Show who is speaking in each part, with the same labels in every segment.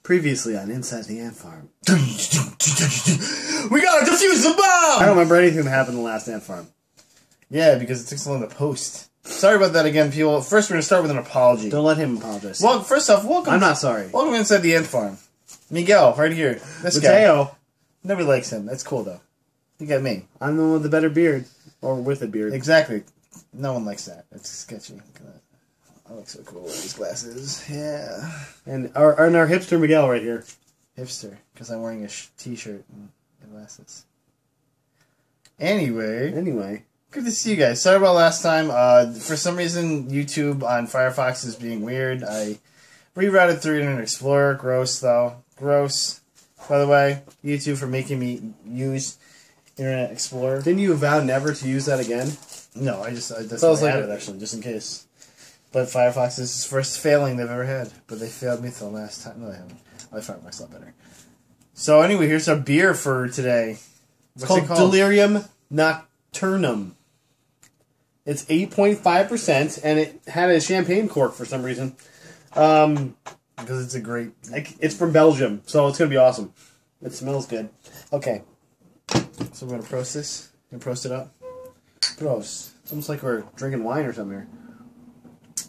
Speaker 1: Previously on Inside the Ant Farm.
Speaker 2: We gotta defuse the bomb!
Speaker 1: I don't remember anything that happened in the last ant farm.
Speaker 2: Yeah, because it took so long to post. Sorry about that again, people. First, we're gonna start with an apology.
Speaker 1: Don't let him apologize.
Speaker 2: Well, first off, welcome.
Speaker 1: I'm not sorry.
Speaker 2: Welcome inside the ant farm. Miguel, right here. This
Speaker 1: Mateo.
Speaker 2: guy. Nobody likes him. That's cool, though. You got me.
Speaker 1: I'm the one with the better beard. Or with a beard.
Speaker 2: Exactly. No one likes that. That's sketchy. I look so cool with these glasses. Yeah.
Speaker 1: And our hipster Miguel right here.
Speaker 2: Hipster. Because I'm wearing a t-shirt and glasses. Anyway. Good to see you guys. Sorry about last time. For some reason, YouTube on Firefox is being weird. I rerouted through Internet Explorer. Gross, though. Gross. By the way, YouTube for making me use Internet Explorer.
Speaker 1: Didn't you vow never to use that again?
Speaker 2: No, I just had it, actually, just in case. But Firefox is the first failing they've ever had. But they failed me the last time. No, they haven't. I like Firefox a lot better. So anyway, here's our beer for today.
Speaker 1: It's called Delirium Nocturnum. It's 8.5%, and it had a champagne cork for some reason.
Speaker 2: Because it's a great...
Speaker 1: It's from Belgium, so it's going to be awesome. It smells good. Okay.
Speaker 2: So we're going to prost this? Going to prost it up?
Speaker 1: Prost. It's almost like we're drinking wine or something here.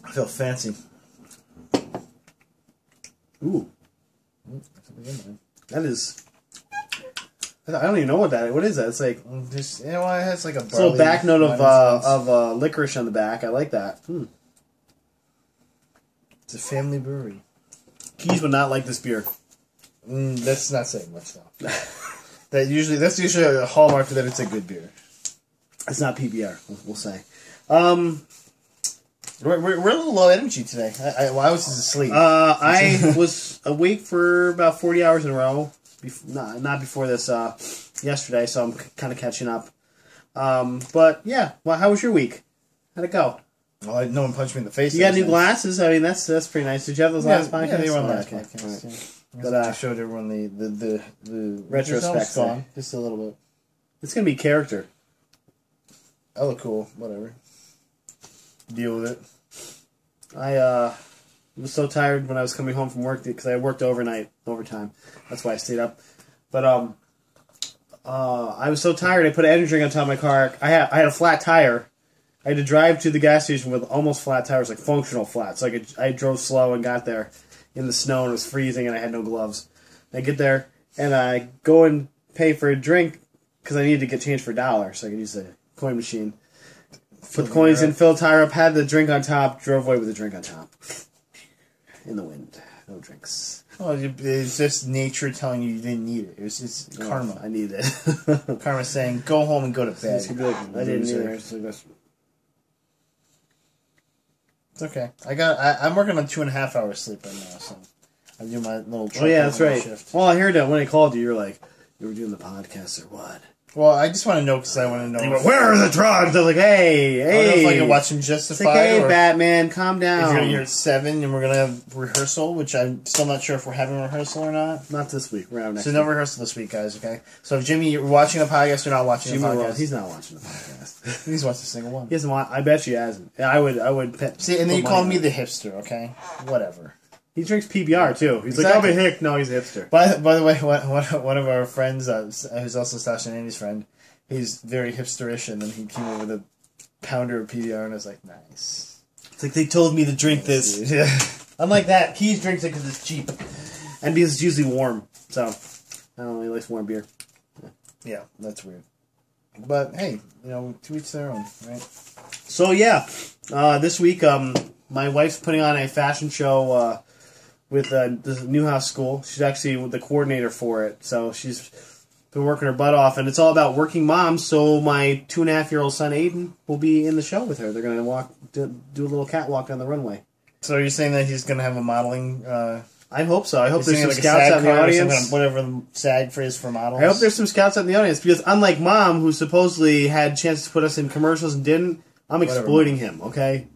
Speaker 2: I feel fancy.
Speaker 1: Ooh. That is... I don't even know what that is. What is that? It's like...
Speaker 2: Just, you know what? It has like a
Speaker 1: barley... It's a back note of licorice on the back. I like that.
Speaker 2: It's a family brewery.
Speaker 1: Keys would not like this beer.
Speaker 2: That's not saying much, though. That's usually a hallmark that it's a good beer.
Speaker 1: It's not PBR, we'll say.
Speaker 2: We're a little low energy today. I was just asleep.
Speaker 1: I was awake for about 40 hours in a row. Not before this yesterday, so I'm kind of catching up. But yeah, well, how was your week? How'd it go?
Speaker 2: Well, no one punched me in the face.
Speaker 1: You got new glasses. I mean, that's pretty nice. Did you have those last podcasts?
Speaker 2: Yeah, they were on last podcast.
Speaker 1: Right.
Speaker 2: Yeah. But I showed everyone the
Speaker 1: retrospect.
Speaker 2: Just a little bit.
Speaker 1: It's gonna be character.
Speaker 2: I look cool. Whatever. Deal with it.
Speaker 1: I was so tired when I was coming home from work because I worked overtime. That's why I stayed up. But I was so tired. I put an energy drink on top of my car. I had a flat tire. I had to drive to the gas station with almost flat tires, like functional flat. So I drove slow and got there in the snow and it was freezing and I had no gloves. I get there and I go and pay for a drink because I needed to get change for $1 so I could use the coin machine. Put the coins in, fill the tire up, had the drink on top, drove away with the drink on top. In the wind. No drinks.
Speaker 2: Well, it's just nature telling you didn't need it. It was just karma.
Speaker 1: I needed it.
Speaker 2: Karma saying, go home and go to bed.
Speaker 1: I didn't either.
Speaker 2: It's okay. I'm working on 2.5 hours sleep right now, so I do my little
Speaker 1: shift. Well, I heard that when I called you, you were like, you were doing the podcast or what?
Speaker 2: Well, I just want to know because I want to know.
Speaker 1: Where are the drugs? I was like, hey.
Speaker 2: I don't know if I can watch them Justified.
Speaker 1: It's like, hey, Batman, calm down.
Speaker 2: If you're here at 7 and we're going to have rehearsal, which I'm still not sure if we're having rehearsal or not.
Speaker 1: Not this week. We're out next week.
Speaker 2: So no rehearsal this week, guys, okay? So if Jimmy, you're watching the podcast, you're not watching the podcast.
Speaker 1: He's not watching the podcast.
Speaker 2: He's watched a single one.
Speaker 1: He hasn't watched. I bet you hasn't. I would
Speaker 2: see, and then you call me the hipster, okay? Whatever.
Speaker 1: He drinks PBR, too. He's like, I'm a hick. No, he's a hipster.
Speaker 2: By the way, one of our friends, who's also Stasha and Andy's friend, he's very hipsterish, and then he came over with a pounder of PBR, and I was like, nice.
Speaker 1: It's like, they told me to drink this.
Speaker 2: Yeah.
Speaker 1: Unlike that, Keys drinks it because it's cheap. And because it's usually warm. So, I don't know, he likes warm beer.
Speaker 2: Yeah, that's weird. But, hey, to each their own, right?
Speaker 1: So, yeah, this week, my wife's putting on a fashion show with the Newhouse School. She's actually the coordinator for it, so she's been working her butt off, and it's all about working moms. So my 2.5-year-old son Aiden will be in the show with her. They're going to do a little catwalk on the runway.
Speaker 2: So are you saying that he's going to have a modeling?
Speaker 1: I hope so. I hope there's some scouts out in the audience.
Speaker 2: Whatever the SAG phrase for models.
Speaker 1: I hope there's some scouts out in the audience because unlike Mom, who supposedly had chances to put us in commercials and didn't, I'm exploiting him. Okay,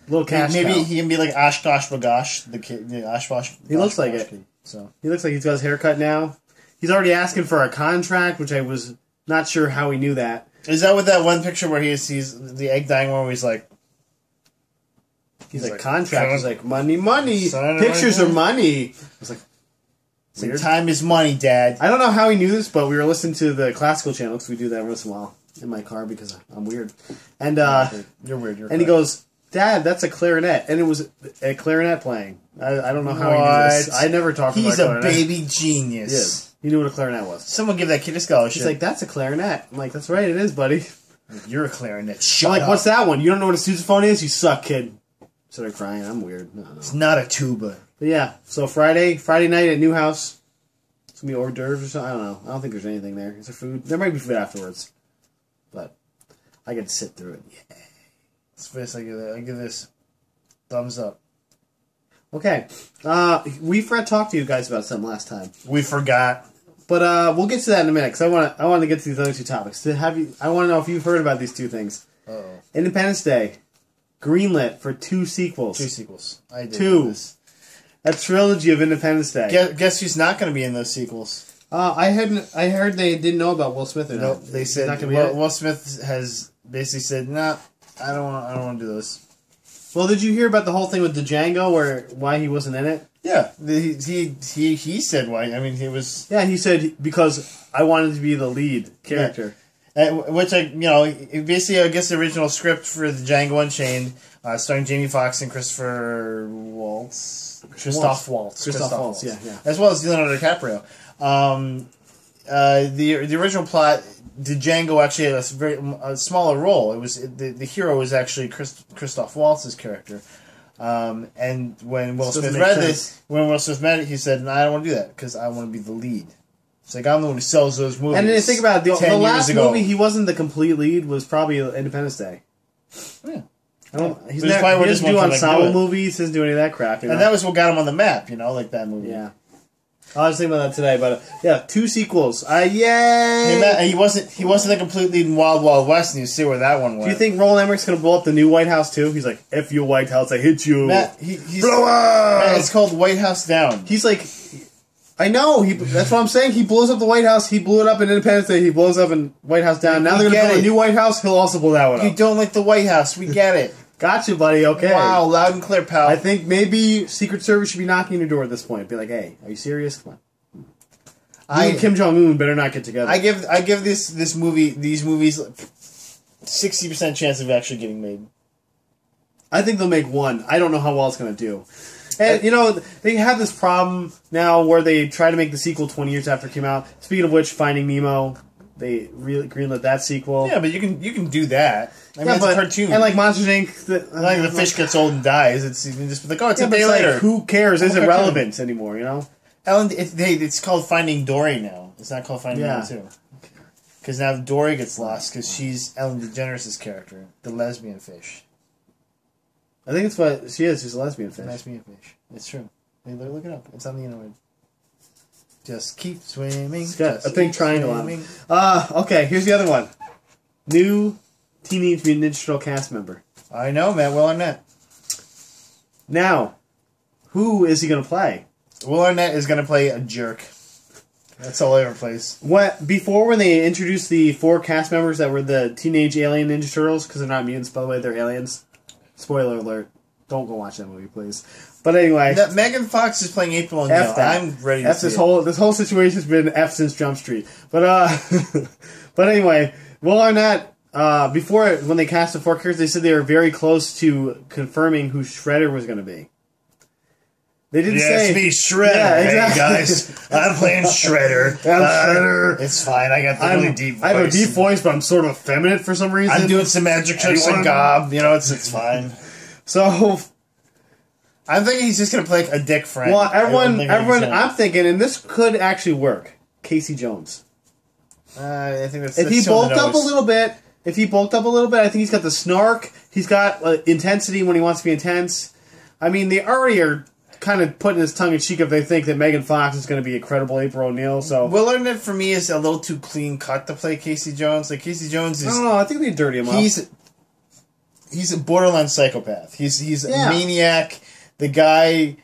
Speaker 1: little cash.
Speaker 2: Maybe he can be like Oshkosh Bagosh, the kid. Oshkosh.
Speaker 1: He looks like it. So he looks like he's got his haircut now. He's already asking for a contract, which I was not sure how he knew that.
Speaker 2: Is that with that one picture where he sees the egg dying one where he's like...
Speaker 1: He's like, contract. He's like, money. Pictures are money. I was like,
Speaker 2: Like, time is money, Dad.
Speaker 1: I don't know how he knew this, but we were listening to the classical channel because we do that once in a while in my car because I'm weird. And
Speaker 2: you're weird.
Speaker 1: And he goes, Dad, that's a clarinet, and it was a clarinet playing. I don't know how he knew this. I never talked about clarinet.
Speaker 2: He's a baby genius.
Speaker 1: Yeah. He knew what a clarinet was.
Speaker 2: Someone give that kid a scholarship.
Speaker 1: He's like, that's a clarinet. I'm like, that's right, it is, buddy.
Speaker 2: You're a clarinet.
Speaker 1: I'm like, what's that one? You don't know what a sousaphone is? You suck, kid. Started crying. I'm weird. No.
Speaker 2: It's not a tuba.
Speaker 1: But yeah, so Friday night at New House. It's going to be hors d'oeuvres or something. I don't know. I don't think there's anything there. Is there food? There might be food afterwards. But I get to sit through it. Yeah.
Speaker 2: It's I give this thumbs up.
Speaker 1: Okay. We forgot to talk to you guys about something last time.
Speaker 2: We forgot.
Speaker 1: But we'll get to that in a minute because I want to get to these other two topics. I want to know if you've heard about these two things.
Speaker 2: Uh-oh.
Speaker 1: Independence Day, greenlit for 2 sequels.
Speaker 2: 2 sequels. I did
Speaker 1: 2.
Speaker 2: This.
Speaker 1: A trilogy of Independence Day.
Speaker 2: Guess who's not going to be in those sequels?
Speaker 1: I heard they didn't know about Will Smith or not.
Speaker 2: Nope, they said Will Smith has basically said, "Nah, I don't want to do those."
Speaker 1: Well, did you hear about the whole thing with Django, why he wasn't in it?
Speaker 2: Yeah, he said why. I mean, he was.
Speaker 1: Yeah, he said because I wanted to be the lead character.
Speaker 2: Yeah. Which basically, I guess the original script for the Django Unchained, starring Jamie Foxx and Christoph Waltz,
Speaker 1: yeah,
Speaker 2: as well as Leonardo DiCaprio. The original plot, the Django actually had a smaller role. It was the hero was actually Christoph Waltz's character. And when Will Smith read this, when Will Smith met it, he said, "No, I don't want to do that because I want to be the lead." It's like I'm the one who sells those movies.
Speaker 1: And then think about it, the last movie he wasn't the complete lead was probably Independence Day.
Speaker 2: Yeah.
Speaker 1: He doesn't do ensemble movies. He doesn't do any of that crap.
Speaker 2: And that was what got him on the map, like that movie.
Speaker 1: Yeah. I was thinking about that today, but yeah, 2 sequels. Yay!
Speaker 2: He wasn't a complete lead in Wild Wild West, and you see where that one went.
Speaker 1: Do you think Roland Emmerich's going to blow up the new White House too? He's like, "F you, White House, I hit you."
Speaker 2: Matt, blow up! Matt, it's called White House Down.
Speaker 1: He's like, I know. That's what I'm saying. He blows up the White House. He blew it up in Independence Day. He blows up in White House Down. Now they're going to build a new White House. He'll also blow that one up.
Speaker 2: You don't like the White House. We get it.
Speaker 1: Gotcha, buddy. Okay.
Speaker 2: Wow, loud and clear, pal.
Speaker 1: I think maybe Secret Service should be knocking on your door at this point. Be like, "Hey, are you serious? Come on." You and Kim Jong-un better not get together.
Speaker 2: I give these movies 60% chance of actually getting made.
Speaker 1: I think they'll make one. I don't know how well it's going to do. And, they have this problem now where they try to make the sequel 20 years after it came out. Speaking of which, Finding Nemo, they really greenlit that sequel.
Speaker 2: Yeah, but you can do that. I mean, it's a cartoon.
Speaker 1: And like Monsters, Inc.
Speaker 2: The fish gets old and dies. You can just be like, it's a day later.
Speaker 1: Like, who cares? It's irrelevant anymore,
Speaker 2: Ellen, it's called Finding Dory now. It's not called Finding Nemo 2. Because now Dory gets lost because she's Ellen DeGeneres' character, the lesbian fish.
Speaker 1: I think it's what she is. She's a lesbian fish.
Speaker 2: Lesbian fish. It's true. Look it up. It's on the internet. Just keep swimming.
Speaker 1: It's got a big triangle on it. Okay, here's the other one. New Teenage Mutant Ninja Turtle cast member.
Speaker 2: I know, Matt. Will Arnett.
Speaker 1: Now, who is he going to play?
Speaker 2: Will Arnett is going to play a jerk. That's all over the place.
Speaker 1: Before when they introduced the 4 cast members that were the Teenage Alien Ninja Turtles, because they're not mutants, by the way, they're aliens. Spoiler alert. Don't go watch that movie, please. But anyway.
Speaker 2: Megan Fox is playing April O'Neil. I'm ready to see
Speaker 1: this whole situation's been F since Jump Street. But but anyway, Will Arnett, before, when they cast the 4 characters, they said they were very close to confirming who Shredder was going to be. They didn't say...
Speaker 2: Yes, me, Shredder. Yeah, exactly. Hey, guys. I'm playing Shredder.
Speaker 1: I'm Shredder.
Speaker 2: It's fine. I got the really deep voice.
Speaker 1: I have a deep voice, but I'm sort of effeminate for some reason.
Speaker 2: I'm doing some magic tricks and gob. It's fine.
Speaker 1: So...
Speaker 2: I'm thinking he's just going to play a dick friend.
Speaker 1: Well, everyone, I'm thinking, and this could actually work, Casey Jones.
Speaker 2: I think that's...
Speaker 1: If he bulked up a little bit, I think he's got the snark. He's got intensity when he wants to be intense. I mean, they already are kind of putting his tongue in cheek if they think that Megan Fox is going to be a credible April O'Neil. So
Speaker 2: Will Arnett for me is a little too clean cut to play Casey Jones. Like Casey Jones is...
Speaker 1: I don't know. I think they dirty him up.
Speaker 2: He's a borderline psychopath. He's a maniac. The guy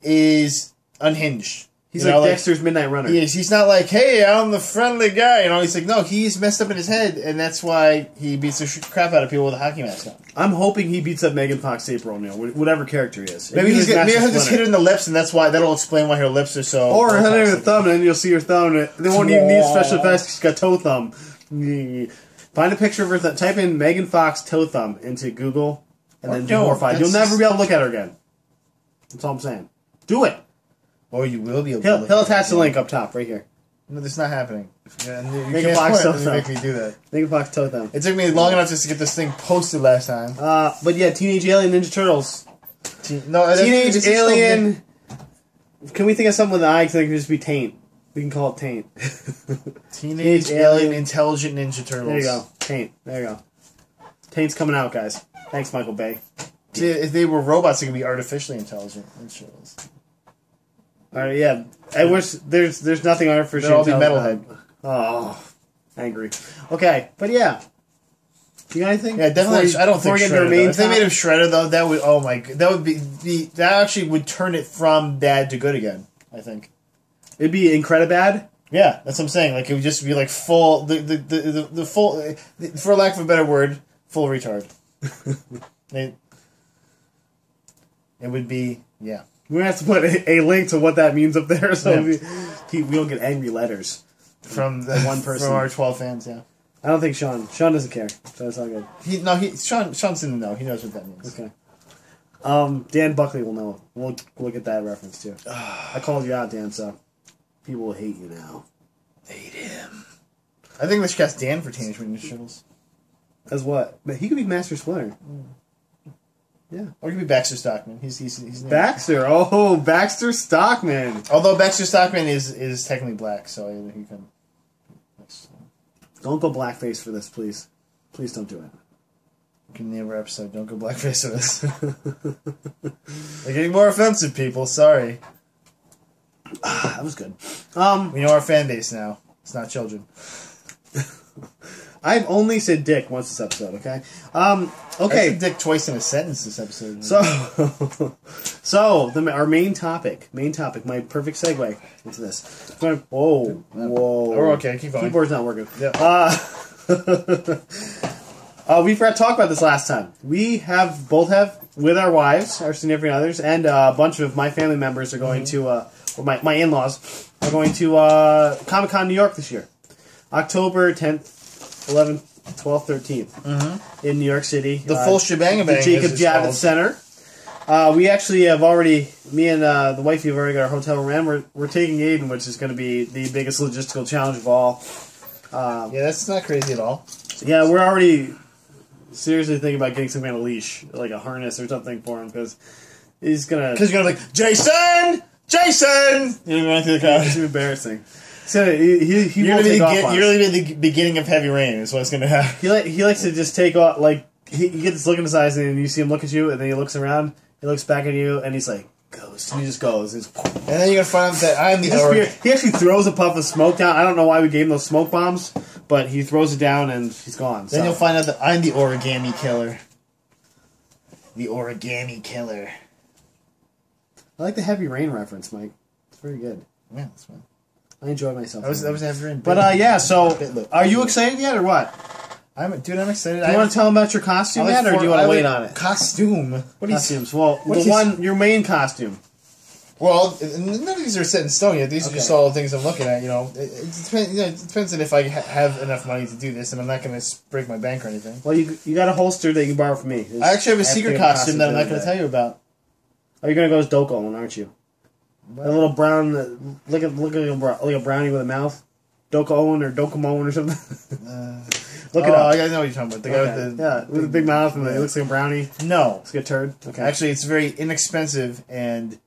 Speaker 2: is unhinged.
Speaker 1: He's like Dexter's Midnight Runner.
Speaker 2: He's not like, hey, I'm the friendly guy. You know, he's like, no, he's messed up in his head, and that's why he beats the crap out of people with a hockey mask on.
Speaker 1: I'm hoping he beats up Megan Fox, April O'Neil, whatever character he is.
Speaker 2: Maybe he'll just hit her in the lips, and that'll explain why her lips are so...
Speaker 1: Or hit her in the thumb, and then you'll see her thumb, and they won't even need special effects, she's got toe thumb. Find a picture of her, type in Megan Fox toe thumb into Google, and then be horrified. You'll never be able to look at her again. That's all I'm saying. Do it!
Speaker 2: Or you will be able to
Speaker 1: He'll attach the link up top, right here.
Speaker 2: No, that's not happening.
Speaker 1: Megan Fox toe thumb.
Speaker 2: Make me do that.
Speaker 1: Megan Fox toe thumb.
Speaker 2: It took me long enough just to get this thing posted last time.
Speaker 1: But yeah, Teenage Alien Ninja Turtles.
Speaker 2: Teenage
Speaker 1: Alien... Can we think of something with an I? Because it could just be Taint. We can call it Taint.
Speaker 2: Teenage Alien Intelligent Ninja Turtles.
Speaker 1: There you go. Taint. There you go. Taint's coming out, guys. Thanks, Michael Bay.
Speaker 2: See, if they were robots, they could be artificially intelligent Ninja Turtles.
Speaker 1: Alright, yeah. I wish there's nothing artificial.
Speaker 2: They'll all be metalhead.
Speaker 1: Oh, angry. Okay, but yeah. You got anything?
Speaker 2: Yeah, definitely. I don't think Shredder. If they made him Shredder, though, that would that actually would turn it from bad to good again. I think
Speaker 1: it'd be Incredibad.
Speaker 2: Yeah, that's what I'm saying. Like it would just be like full the full, for lack of a better word, full retard. It would be
Speaker 1: We're gonna have to put a link to what that means up there, so we don't get angry letters
Speaker 2: from the one person, from our 12 fans. Yeah,
Speaker 1: I don't think Sean doesn't care, so it's all good.
Speaker 2: Sean's in the know. He knows what that means.
Speaker 1: Okay. Dan Buckley will know. We'll get that reference too. I called you out, Dan, so people will hate you now.
Speaker 2: Hate him. I think we should cast Dan for Teenage Mutant Ninja Turtles.
Speaker 1: As what? But he could be Master Splinter. Yeah.
Speaker 2: Or it could be Baxter Stockman. He's
Speaker 1: Baxter. Oh, Baxter Stockman.
Speaker 2: Although Baxter Stockman is technically black, so he can...
Speaker 1: Don't go blackface for this, please. Please don't do it.
Speaker 2: You can name our episode, Don't Go Blackface for this. They're getting more offensive, people. Sorry.
Speaker 1: That was good.
Speaker 2: We know our fan base now. It's not children.
Speaker 1: I've only said dick once this episode, okay? Okay.
Speaker 2: I said dick twice in a sentence this episode.
Speaker 1: Our main topic, my perfect segue into this. Whoa.
Speaker 2: We're okay, keep going.
Speaker 1: Keyboard's not working.
Speaker 2: Yeah.
Speaker 1: We forgot to talk about this last time. We both have, with our wives, our significant others, and a bunch of my family members are going to, or my in-laws, are going to Comic-Con New York this year. October 10th. 11th, 12th, 13th in New York City.
Speaker 2: The full shebang
Speaker 1: the Jacob Javits Center. We actually have already, me and the wifey have already got our hotel room, and we're taking Aiden, which is going to be the biggest logistical challenge of all.
Speaker 2: Yeah, that's not crazy at all.
Speaker 1: Yeah, we're already seriously thinking about getting some kind of leash, like a harness or something for him, because he's going to...
Speaker 2: Because you're going to be like, Jason! You know, running through the crowd.
Speaker 1: It's embarrassing. So you're
Speaker 2: going to be the beginning of Heavy Rain is what's going to happen.
Speaker 1: He likes to just take off, like, he gets this look in his eyes, and you see him look at you, and then he looks around, he looks back at you, and he's like, ghost. And he just goes. And
Speaker 2: then you're going to find out that I'm the
Speaker 1: He actually throws a puff of smoke down. I don't know why we gave him those smoke bombs, but he throws it down, and he's gone.
Speaker 2: Then you'll find out that I'm the origami killer. The origami killer.
Speaker 1: I like the Heavy Rain reference, Mike. It's very good.
Speaker 2: Yeah, that's fine.
Speaker 1: I enjoyed myself.
Speaker 2: That was Heavy Rain.
Speaker 1: But, yeah, so, are you excited yet, or what?
Speaker 2: I'm excited.
Speaker 1: Do you want to tell them about your costume yet, or do you want to wait on it?
Speaker 2: Costume? What
Speaker 1: costumes? Well, your main costume.
Speaker 2: Well, none of these are set in stone yet. These are just all things I'm looking at, you know. It depends on if I have enough money to do this, and I'm not going to break my bank or anything.
Speaker 1: Well, you got a holster that you can borrow from me.
Speaker 2: I actually have a secret costume that I'm not going to tell you about.
Speaker 1: Oh, you're going to go as Doko, aren't you? A little brown, like a brownie with a mouth. Doko Owen or Dokomon or something. Look it up.
Speaker 2: I know what you're talking about. The guy
Speaker 1: with the big mouth and it looks like a brownie.
Speaker 2: No.
Speaker 1: It's like a turd. Okay.
Speaker 2: Actually, it's a very inexpensive and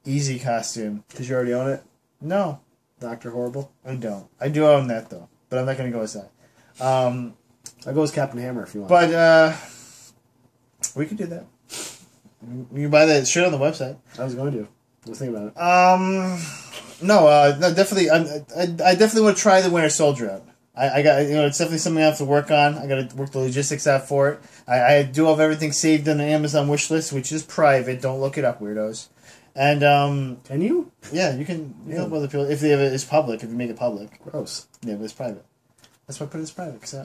Speaker 2: easy costume.
Speaker 1: Because you already own it?
Speaker 2: No.
Speaker 1: Dr. Horrible?
Speaker 2: I don't. I do own that, though. But I'm not going to go as that.
Speaker 1: I'll go as Captain Hammer if you want.
Speaker 2: But, we could do that. You can buy that shirt on the website.
Speaker 1: I was going to. I was thinking about it.
Speaker 2: No, definitely. I definitely want to try the Winter Soldier out. I got, it's definitely something I have to work on. I got to work the logistics out for it. I do have everything saved on the Amazon wish list, which is private. Don't look it up, weirdos. And
Speaker 1: Can you?
Speaker 2: yeah, you can help other people if it's public. If you make it public,
Speaker 1: Gross.
Speaker 2: yeah, but it's private. That's why I put it as private. Cause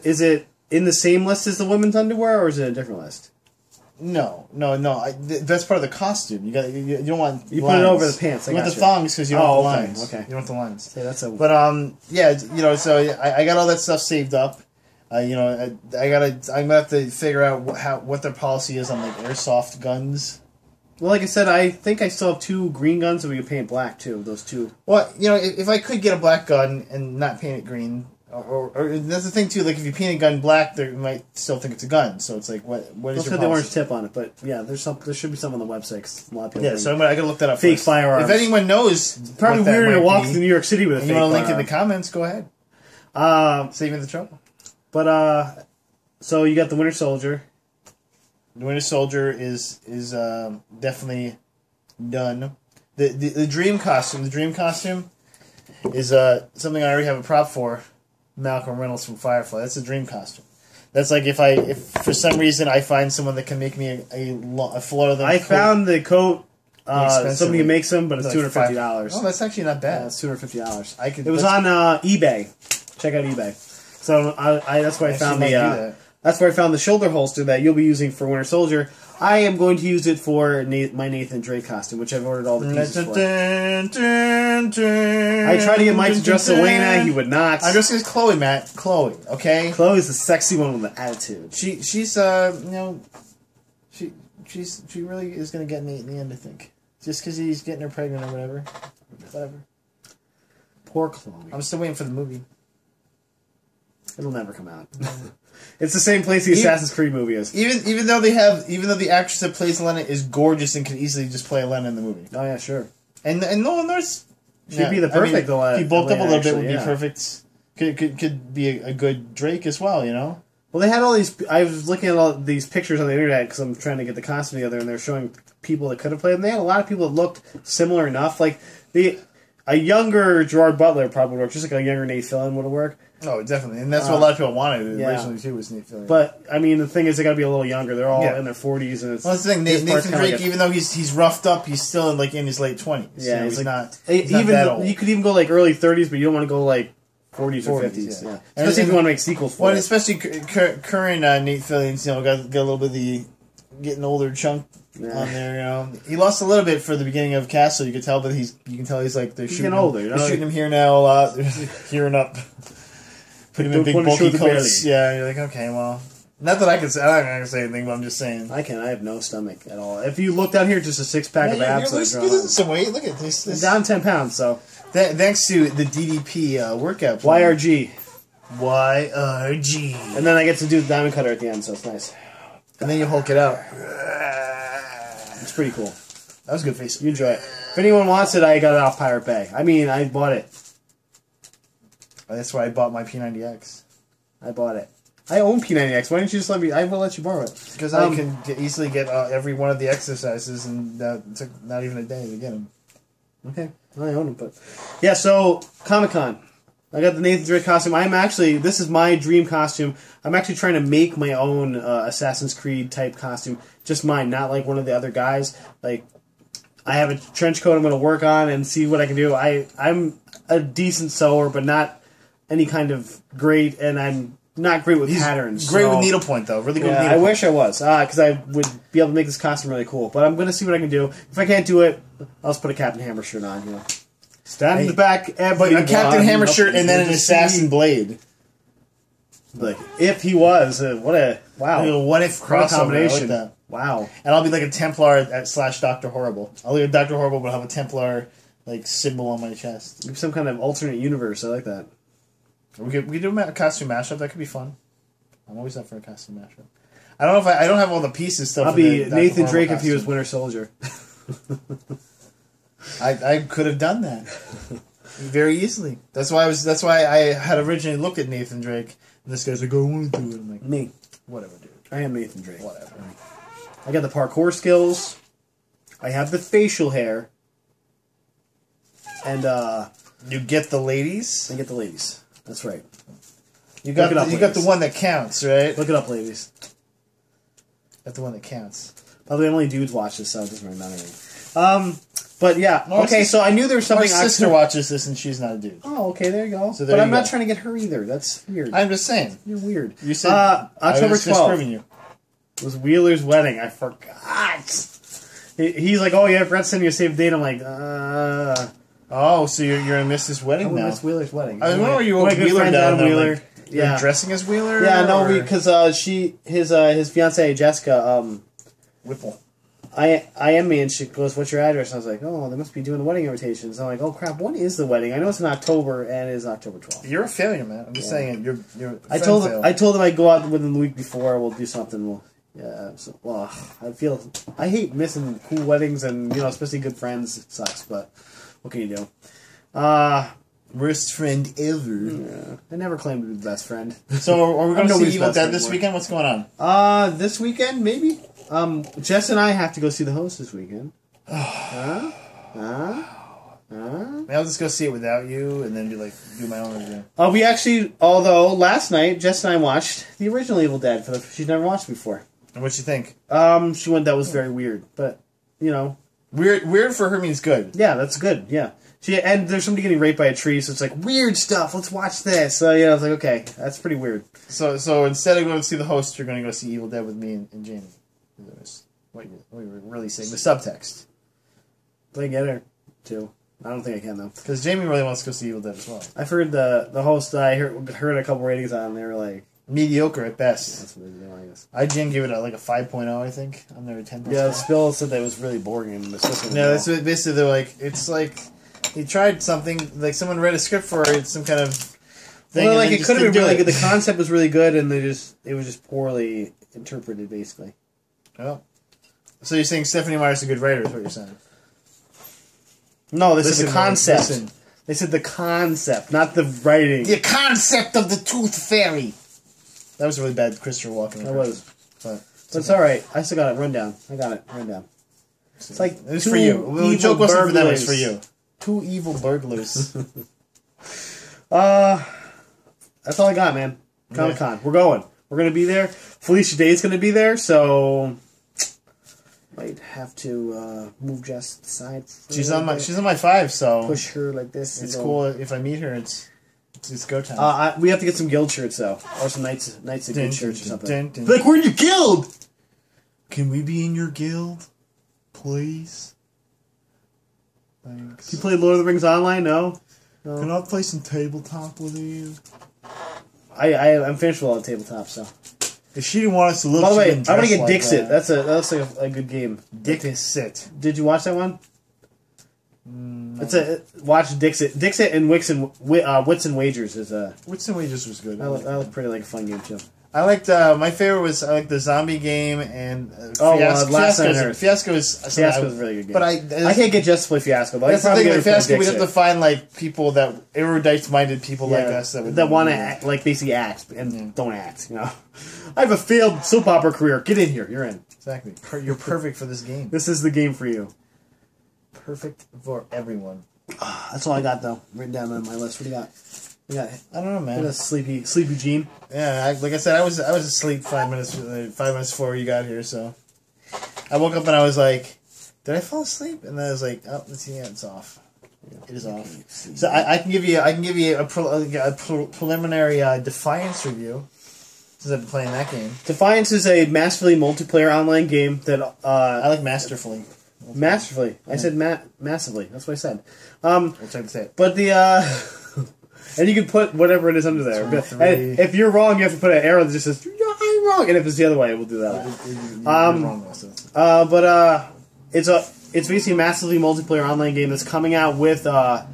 Speaker 1: Is it in the same list as the women's underwear, or is it a different list?
Speaker 2: No. That's part of the costume. You don't want
Speaker 1: you
Speaker 2: lines.
Speaker 1: put it over the pants.
Speaker 2: You want the thongs because you don't want the lines.
Speaker 1: Okay.
Speaker 2: You don't want the lines.
Speaker 1: Yeah, that's a.
Speaker 2: But yeah, so I got all that stuff saved up. I'm gonna have to figure out what their policy is on like airsoft guns.
Speaker 1: Well, like I said, I think I still have 2 green guns, and we can paint black too. Those 2.
Speaker 2: Well, if I could get a black gun and not paint it green, or that's the thing too. Like if you paint a gun black, they might still think it's a gun. So it's like, what is your policy?
Speaker 1: Let's the orange tip on it, but yeah, there should be some on the website. 'Cause a lot of people.
Speaker 2: Yeah, so I gotta look that up.
Speaker 1: Fake
Speaker 2: first.
Speaker 1: firearms.
Speaker 2: If anyone knows,
Speaker 1: Probably
Speaker 2: what that
Speaker 1: weirder to
Speaker 2: might
Speaker 1: walk
Speaker 2: be,
Speaker 1: through New York City with a
Speaker 2: and
Speaker 1: fake
Speaker 2: you want to link in
Speaker 1: firearm.
Speaker 2: the comments, go ahead. Save me the trouble.
Speaker 1: But so you got the Winter Soldier.
Speaker 2: The Winter Soldier is definitely done. The dream costume. The dream costume is something I already have a prop for. Malcolm Reynolds from Firefly. That's a dream costume. That's like if for some reason I find someone that can make me a Florida.
Speaker 1: I found the coat.
Speaker 2: Expensive.
Speaker 1: Somebody makes them, but it's
Speaker 2: Like
Speaker 1: $250.
Speaker 2: Oh, that's actually not bad.
Speaker 1: Yeah, it's $250.
Speaker 2: I could.
Speaker 1: It was on eBay. Check out eBay. So that's where I found that's where I found the shoulder holster that you'll be using for Winter Soldier. I am going to use it for my Nathan Drake costume, which I've ordered all the pieces for. I tried to get Mike to dress as Elena. He would not.
Speaker 2: I'm dressed as Chloe, Matt. Chloe, okay?
Speaker 1: Chloe's the sexy one with the attitude.
Speaker 2: She's she really is going to get Nate in the end, I think. Just because he's getting her pregnant or whatever. Whatever.
Speaker 1: Poor Chloe.
Speaker 2: I'm still waiting for the movie.
Speaker 1: It'll never come out. It's the same place the Assassin's Creed movie is.
Speaker 2: Even though the actress that plays Elena is gorgeous and can easily just play Elena in the movie.
Speaker 1: Oh yeah, sure.
Speaker 2: And Nolan North
Speaker 1: should be the perfect.
Speaker 2: If he bulked up a little bit, would be
Speaker 1: yeah.
Speaker 2: perfect. Could be a good Drake as well, you know.
Speaker 1: Well, they had all these. I was looking at all these pictures on the internet because I'm trying to get the costume together, and they're showing people that could have played them. They had a lot of people that looked similar enough. Like a younger Gerard Butler probably would work, just like a younger Nate Fillion would have worked.
Speaker 2: Oh, definitely, and that's what a lot of people wanted originally too. Was Nate Fillion.
Speaker 1: But I mean, the thing is, they got to be a little younger. They're all in their 40s, and it's.
Speaker 2: Well, that's the thing. Nathan Drake, even though he's roughed up, he's still in his late 20s.
Speaker 1: Yeah,
Speaker 2: he's not.
Speaker 1: He's
Speaker 2: not that old.
Speaker 1: You could even go like early 30s, but you don't want to go like 40s or 50s. Yeah. Especially if you want to make sequels for
Speaker 2: it.
Speaker 1: Especially
Speaker 2: current Nate Fillion's, got a little bit of the getting older chunk on there. He lost a little bit for the beginning of Castle. You could tell, but you can tell he's like they're shooting
Speaker 1: older.
Speaker 2: They're shooting him here now a lot. They're hearing up. Put him in big bulky coats. Yeah, you're like, okay, well, not that I can say. I'm not gonna say anything, but I'm just saying.
Speaker 1: I have no stomach at all. If you look down here, just a 6-pack of abs.
Speaker 2: You're losing some weight. Look at this.
Speaker 1: I'm down 10 pounds. So
Speaker 2: thanks to the DDP workout plan.
Speaker 1: YRG.
Speaker 2: YRG.
Speaker 1: And then I get to do the diamond cutter at the end, so it's nice.
Speaker 2: And then you Hulk it out.
Speaker 1: It's pretty cool.
Speaker 2: That was a good face.
Speaker 1: You enjoy it. If anyone wants it, I got it off Pirate Bay. I mean, I bought it.
Speaker 2: That's why I bought my P90X.
Speaker 1: I bought it. I own P90X. Why didn't you just let me? I will let you borrow it.
Speaker 2: Because I can easily get every one of the exercises, and it took not even a day to get them.
Speaker 1: Okay, well, I own them, but yeah. So Comic-Con, I got the Nathan Drake costume. This is my dream costume. I'm actually trying to make my own Assassin's Creed type costume, just mine, not like one of the other guys. Like, I have a trench coat I'm going to work on and see what I can do. I'm a decent sewer, but not any kind of great, and I'm not great with patterns.
Speaker 2: Great with needlepoint, though. Really good with
Speaker 1: I
Speaker 2: needlepoint.
Speaker 1: wish I was, because I would be able to make this costume really cool. But I'm going to see what I can do. If I can't do it, I'll just put a Captain Hammer shirt on. Stand in the back,
Speaker 2: but a Captain Hammer shirt and then an assassin blade.
Speaker 1: Like, if he was, what if
Speaker 2: crossover
Speaker 1: combination?
Speaker 2: Like that.
Speaker 1: Wow.
Speaker 2: And I'll be like a Templar / Dr. Horrible. I'll be a Dr. Horrible, but I'll have a Templar symbol on my chest.
Speaker 1: Some kind of alternate universe. I like that.
Speaker 2: We could do a costume mashup. That could be fun. I'm always up for a costume mashup. I don't know if I don't have all the pieces stuff.
Speaker 1: I'll be Nathan Drake if he was Winter Soldier.
Speaker 2: I could have done that very easily. That's why I had originally looked at Nathan Drake. And this guy's like, I want to do it. I'm like,
Speaker 1: me,
Speaker 2: whatever, dude.
Speaker 1: I am Nathan Drake.
Speaker 2: Whatever.
Speaker 1: I got the parkour skills. I have the facial hair. And
Speaker 2: you get the ladies.
Speaker 1: I get the ladies. That's right.
Speaker 2: You got the one that counts, right?
Speaker 1: Look it up, ladies.
Speaker 2: That's the one that counts.
Speaker 1: By the way, only dudes watch this, so it doesn't really matter anything. But yeah, okay, so I knew there was something...
Speaker 2: My sister watches this and she's not a dude.
Speaker 1: Oh, okay, there you go.
Speaker 2: So
Speaker 1: but I'm not trying to get her either. That's weird.
Speaker 2: I'm just saying.
Speaker 1: You're weird.
Speaker 2: You said...
Speaker 1: October 12th.
Speaker 2: You.
Speaker 1: Was Wheeler's wedding. I forgot. He's like, oh yeah, I forgot to send you a save date. I'm like,
Speaker 2: Oh, so you're gonna miss this wedding now?
Speaker 1: I miss Wheeler's wedding.
Speaker 2: I remember you were Wheeler down Wheeler. Like,
Speaker 1: yeah,
Speaker 2: dressing as Wheeler.
Speaker 1: Yeah, no, because his fiance Jessica
Speaker 2: Whipple.
Speaker 1: I am me, and she goes, "What's your address?" And I was like, "Oh, they must be doing the wedding invitations." I'm like, "Oh crap, when is the wedding?" I know it's in October, and it is October 12th.
Speaker 2: You're a failure, man. I'm just saying, you're.
Speaker 1: I told them I'd go out within the week before. We'll do something. I hate missing cool weddings, and especially good friends. It sucks, but what can you do?
Speaker 2: Worst friend ever.
Speaker 1: Yeah, I never claimed to be the best friend.
Speaker 2: So are we going to see Evil Dead this weekend? What's going
Speaker 1: on? This weekend maybe. Jess and I have to go see The Host this weekend.
Speaker 2: Maybe I'll just go see it without you, and then do my own review.
Speaker 1: We actually, although last night Jess and I watched the original Evil Dead she'd never watched before.
Speaker 2: And what'd you think?
Speaker 1: She went, that was very weird, but
Speaker 2: weird for her means good.
Speaker 1: Yeah, that's good. Yeah. And there's somebody getting raped by a tree, so it's like, weird stuff, let's watch this. So, I was like, okay, that's pretty weird.
Speaker 2: So instead of going to see The Host, you're going to go see Evil Dead with me and Jamie. What you were really saying. The subtext.
Speaker 1: But I get her, too. I don't think I can, though.
Speaker 2: Because Jamie really wants to go see Evil Dead as well.
Speaker 1: I've heard the Host, I heard a couple ratings on, and they were like...
Speaker 2: mediocre at best.
Speaker 1: That's what they do, I guess.
Speaker 2: IGN gave it a 5.0, I think. I'm there at 10%.
Speaker 1: Yeah, Spill said that it was really boring. And
Speaker 2: that's basically, they're like, it's like... He tried something, like someone read a script for it, some kind of thing.
Speaker 1: Well, it could have been really good. The concept was really good, and it was just poorly interpreted, basically.
Speaker 2: Oh. So you're saying Stephanie Meyer's a good writer, is what you're saying?
Speaker 1: No, this is the concept. Listen. They said the concept, not the writing.
Speaker 2: The concept of the Tooth Fairy. That was a really bad Christopher Walken.
Speaker 1: That was. But it's alright. I still got it. Rundown. I got it. Rundown. It's like
Speaker 2: it was for you. The joke wasn't for them, it was for you.
Speaker 1: Two evil burglars. That's all I got, man. Comic-Con. We're going. We're going to be there. Felicia Day's going to be there, so... Might have to move Jess aside.
Speaker 2: She's on my 5, so...
Speaker 1: Push her like this.
Speaker 2: It's cool. If I meet her, it's go time.
Speaker 1: We have to get some guild shirts, though. Or some Knights of Good shirts or something.
Speaker 2: Like, we're in your guild! Can we be in your guild? Please? Thanks.
Speaker 1: You play Lord of the Rings online? No?
Speaker 2: Can I play some tabletop with you?
Speaker 1: I'm finished with all the tabletop, so.
Speaker 2: If she didn't want us to look...
Speaker 1: By the way, I'm gonna get Dixit. That looks like a good game.
Speaker 2: Dixit.
Speaker 1: Did you watch that one? Watch Dixit. Dixit and Wits and Wagers is a...
Speaker 2: Wits and Wagers was good.
Speaker 1: That looked pretty like a fun game, too.
Speaker 2: I liked, my favorite was, the zombie game and Fiasco. Fiasco is
Speaker 1: a really good game.
Speaker 2: But I
Speaker 1: can't get Jess to play Fiasco. But
Speaker 2: that's the thing, like Fiasco, we'd have to find, people that, erudite-minded people like us
Speaker 1: that want to, basically act and don't act, I have a failed soap opera career. Get in here. You're in.
Speaker 2: Exactly. You're perfect for this game.
Speaker 1: This is the game for you.
Speaker 2: Perfect for everyone.
Speaker 1: That's all I got, though. Written down on my list. What do you got?
Speaker 2: I don't know, man.
Speaker 1: A sleepy Gene.
Speaker 2: Yeah, like I said, I was asleep 5 minutes before you got here. So I woke up and I was like, "Did I fall asleep?" And then I was like, "Oh, let's see, it's off. It is off." So I can give you a preliminary Defiance review since I've been playing that game.
Speaker 1: Defiance is a massively multiplayer online game that
Speaker 2: I like masterfully.
Speaker 1: Masterfully, I said massively. That's what I said.
Speaker 2: I'll try to say it.
Speaker 1: But the and you can put whatever it is under there. And if you're wrong, you have to put an arrow that just says, I'm wrong. And if it's the other way, we'll do that.
Speaker 2: You're wrong also.
Speaker 1: It's basically a massively multiplayer online game that's coming out with a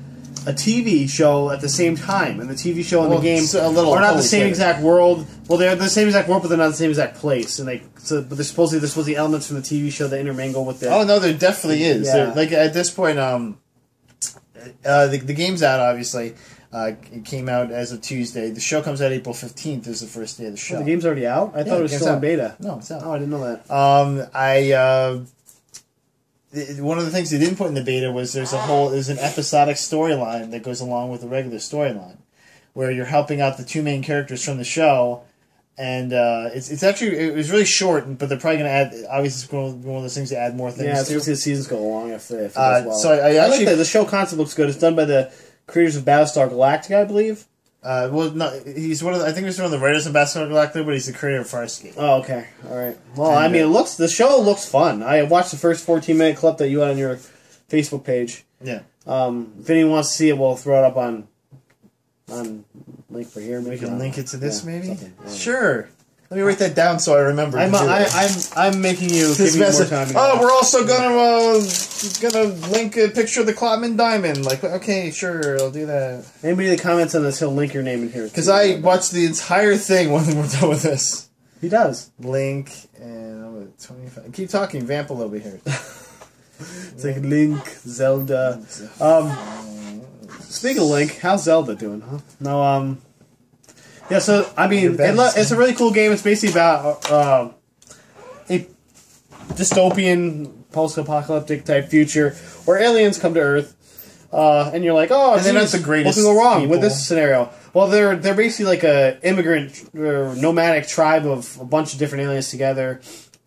Speaker 1: TV show at the same time. And the TV show and the game are not the same exact world. Well, they're the same exact world, but they're not the same exact place. And but there's supposedly elements from the TV show that intermingle with it.
Speaker 2: Oh, no, there definitely is.
Speaker 1: Yeah.
Speaker 2: Like, at this point, the game's out, obviously. It came out as of Tuesday. The show comes out April 15th is the first day of the show.
Speaker 1: Oh, the game's already out? I thought it was still in beta.
Speaker 2: No, it's out.
Speaker 1: Oh, I didn't know that.
Speaker 2: One of the things they didn't put in the beta was there's an episodic storyline that goes along with the regular storyline, where you're helping out the two main characters from the show, And it was really short, but they're probably going to add. Obviously, it's one of those things to add more things.
Speaker 1: Yeah, it's going to see the seasons go along if it goes well.
Speaker 2: So I actually
Speaker 1: like the show concept looks good. It's done by the creators of Battlestar Galactica, I believe.
Speaker 2: Well, no, he's one of I think he's one of the writers of Battlestar Galactica, but he's the creator of Farscape.
Speaker 1: Oh, okay, all right. Well, I mean, the show looks fun. I watched the first 14-minute clip that you had on your Facebook page.
Speaker 2: Yeah.
Speaker 1: If anyone wants to see it, we'll throw it up on link for here.
Speaker 2: We can link it to this, maybe.
Speaker 1: Yeah.
Speaker 2: Sure. Let me write that down so I remember.
Speaker 1: I'm making you give me more time.
Speaker 2: We're also gonna link a picture of the Klotman Diamond. Like, okay, sure, I'll do that.
Speaker 1: Anybody that comments on this, he'll link your name in here.
Speaker 2: Because I watched the entire thing when we're done with this.
Speaker 1: He does.
Speaker 2: Link and I'm at 25. Keep talking, vamp a little bit here.
Speaker 1: It's like Link, Zelda. Speaking of Link, how's Zelda doing? Huh? No, yeah, so, I mean, it's a really cool game. It's basically about a dystopian, post-apocalyptic type future where aliens come to Earth, and you're like, oh,
Speaker 2: and they're not the greatest
Speaker 1: what could go wrong
Speaker 2: people
Speaker 1: with this scenario? Well, they're basically like a immigrant or nomadic tribe of a bunch of different aliens together,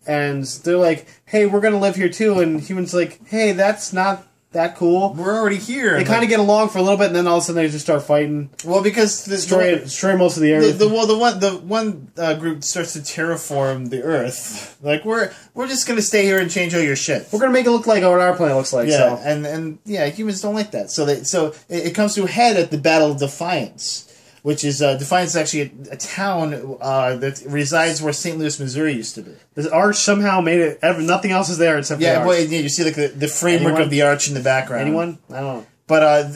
Speaker 1: and they're like, hey, we're going to live here too, and humans like, hey, that's not that cool.
Speaker 2: We're already here.
Speaker 1: They kind of get along for a little bit, and then all of a sudden they just start fighting.
Speaker 2: Well, because
Speaker 1: destroy most of the Earth.
Speaker 2: The one group starts to terraform the Earth. Like we're just gonna stay here and change all your shit.
Speaker 1: We're gonna make it look like what our planet looks like.
Speaker 2: Yeah,
Speaker 1: so.
Speaker 2: and humans don't like that. So it comes to a head at the Battle of Defiance, which is Defiance is actually a town that resides where St. Louis, Missouri used to be.
Speaker 1: The arch somehow made it. Nothing else is there except for the arch.
Speaker 2: Well, you see like the framework of the arch in the background.
Speaker 1: Anyone? I don't know.
Speaker 2: But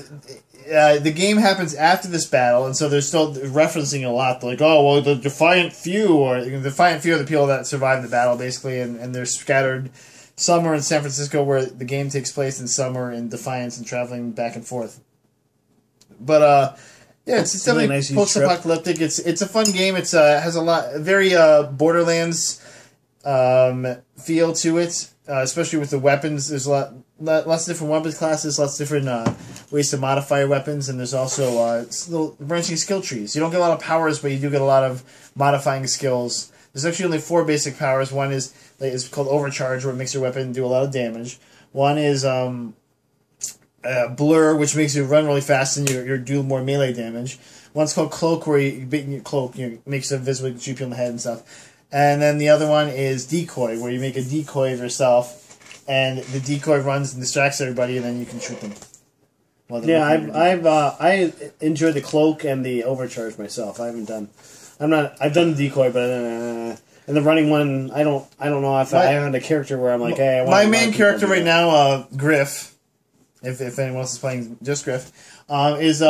Speaker 2: the game happens after this battle, and so they're still referencing a lot. They're like, oh, well, the Defiant Few, or the Defiant Few are the people that survived the battle, basically, and they're scattered. Some are in San Francisco, where the game takes place, and some are in Defiance and traveling back and forth. But yeah, it's definitely
Speaker 1: nice
Speaker 2: post-apocalyptic. It's a fun game. It's has a very Borderlands feel to it, especially with the weapons. There's lots of different weapons classes, lots of different ways to modify your weapons, and there's also little branching skill trees. You don't get a lot of powers, but you do get a lot of modifying skills. There's actually only 4 basic powers. One is called Overcharge, where it makes your weapon do a lot of damage. One is Blur, which makes you run really fast and you do more melee damage. One's called Cloak, where you makes it visibly shoot people in the head and stuff. And then the other one is Decoy, where you make a decoy of yourself, and the decoy runs and distracts everybody, and then you can shoot them.
Speaker 1: Yeah, I enjoy the Cloak and the Overcharge myself. I've done the decoy, but and the running one, I don't know if I haven't a character where I'm like, hey, I want
Speaker 2: my main character right now, Griff. If anyone else is playing just Griff, is